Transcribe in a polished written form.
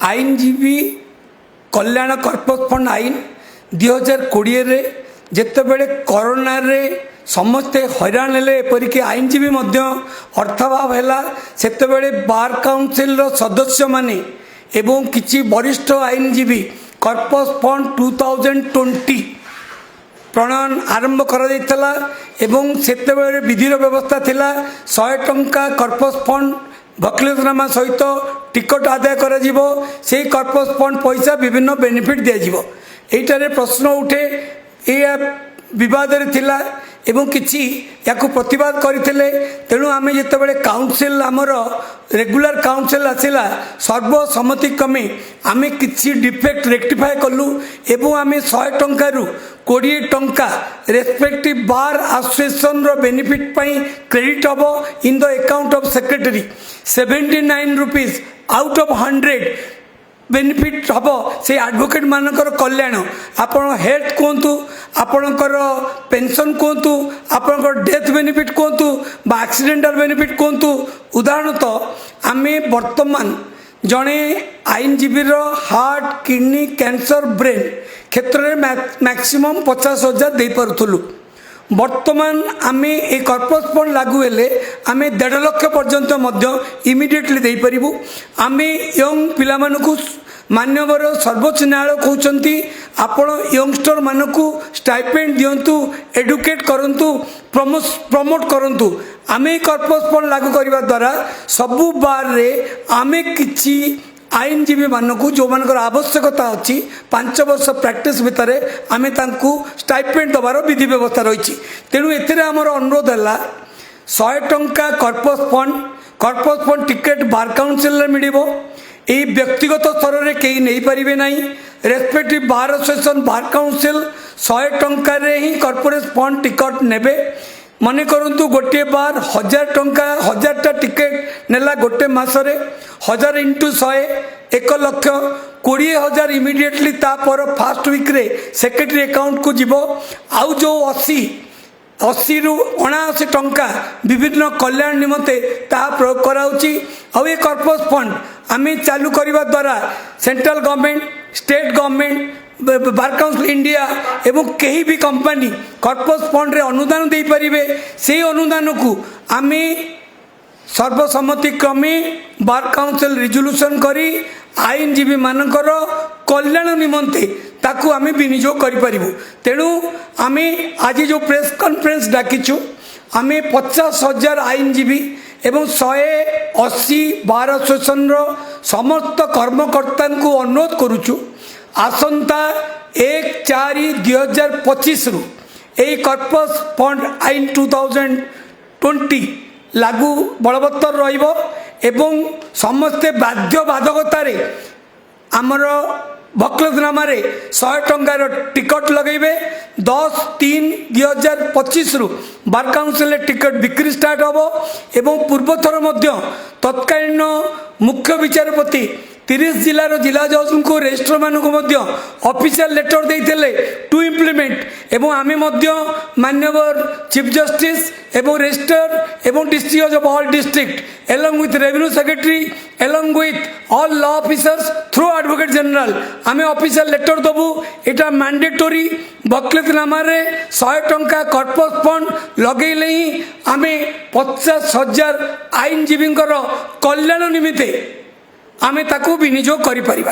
आईनजीवी कल्याण corpus fund आईन 2020 जितेबले corona रे समस्ते हैरान हेले एपरिक आईनजीवी अर्थाभाव है से बार काउंसिल सदस्य माने एवं किछि वरिष्ठ आईनजीवी कॉर्पस फंड 2020 प्रणयन आरंभ करा एवं सेतेबेले विधिर व्यवस्था थिला 100 टंका कॉर्पस फंड वकीलनामा सहित टिकट आदाय करा जीवो से कॉर्पस फंड पैसा विभिन्न बेनिफिट दिया जीवो एटारे प्रश्न उठे ये विवाद थिला एवं किछि याकु प्रतिवाद करथिले तेणु आमे जेतेबेले काउंसिल आमर रेगुलर काउंसिल आसिला सर्वसम्मति क्रमे आमे किछि डिफेक्ट रेक्टिफाई कलु एवं आमे 100 टंका रु 20 टंका रेस्पेक्टिव बार एसोसिएशन रो बेनिफिट पई क्रेडिट हबो in the account of secretary 79 rupees out of 100 benefit हम से एडवोकेट मानकर कल्याण आपण हेल्थ कहतु आपणकर पेंशन कहतु आपणकर डेथ बेनिफिट कहतु बा एक्सीडेंटल बेनिफिट कहतु उदाहरणतः आमे वर्तमान जड़े आईनजीवी हार्ट किडनी कैंसर ब्रेन क्षेत्र में मैक्सिमम 50,000 दे पारुथुलु वर्तमान आमे ए कॉर्पस फंड लागू हेले आमे 1.5 लाख पर्यंत इमिडिएटली दे परिबु आमे यंग पिला मानकु मान्यवर सर्वोच्च न्यायालय कहते आपण यंगस्टर मानकु स्टाइपेंड दिंतु एडुकेट करंतु प्रमोट करंतु आमे कॉर्पस फंड लागू करने द्वारा सबु बार रे आमे किछि आईनजीवी मानकु जो मानकर आवश्यकता अच्छी 5 वर्ष प्रैक्टिस भितर आमे तांकु स्टाइपेंड दबार विधि व्यवस्था रही तेणु एथिरे हमर अनुरोध है 100 टंका corpus fund ticket bar council मिलिबो ये व्यक्तिगत स्तर में कहीं नहीं पारे ना respective bar association bar council 100 टंका रे ही कॉर्पोरेट फंड टिकट नेबे मने करंतु गोटे बार 1000 टंका 1000 टा टिकेट नेला गोटे मासरे 1000 इंटू 100 1 लाख 20,000 इमिडिएटली तापर फास्ट वीक रे सेक्रेटरी अकाउंट को जीवो आउ जो 80 रु 79 टंका विभिन्न कल्याण निमंते ता प्रयोग कराउची आउ ये कॉर्पस फंड आमे चालू करने द्वारा central government state government bar council India एवं कहीं भी कंपनी कॉर्पस फंड रे अनुदान दे पारिबे से अनुदान को आमे सर्वसम्मति क्रमे बार काउंसिल रिजोल्यूशन करी आईनजीवी मानकर कल्याण निमंते ताकू आमे विनियोग करि परिबु तेणु आमे आज जो प्रेस कॉन्फ्रेंस डाकिछु आमे 50,000 आईनजीवी एवं 180 बार एसोसिएशन समस्त कर्मकर्ता को अनुरोध करुचु आसंता 1/4/2025 रु ए कॉर्पस फंड आईन 2020 लागू बलवत्तर रहिबो एवं समस्ते बाध्य बाधकतारे आमर वकीलनामा 100 टंकार टिकट लगेबे 10/3/2025 रु बार काउंसिल टिकट बिक्री स्टार्ट होबो एवं पूर्वथर तत्कालीन मुख्य विचारपति 30 जिलार जिला जज को रजिस्ट्रार मानक ऑफिशियल लेटर देते टू इम्प्लीमेंट एवं आमे मान्यवर चीफ जस्टिस एवं रजिस्ट्रार एवं डिस्ट्रिक्ट जज of all district along with revenue secretary along with all law officers through advocate general आमे ऑफिशियल लेटर दबु एटा मैंडेटरी वकीलनामा 100 टंका कॉर्पस फंड लगेले ही आमे 50,000 आईनजीवी कल्याण निमित्ते आमे ताकू विनियोग करि परिबा।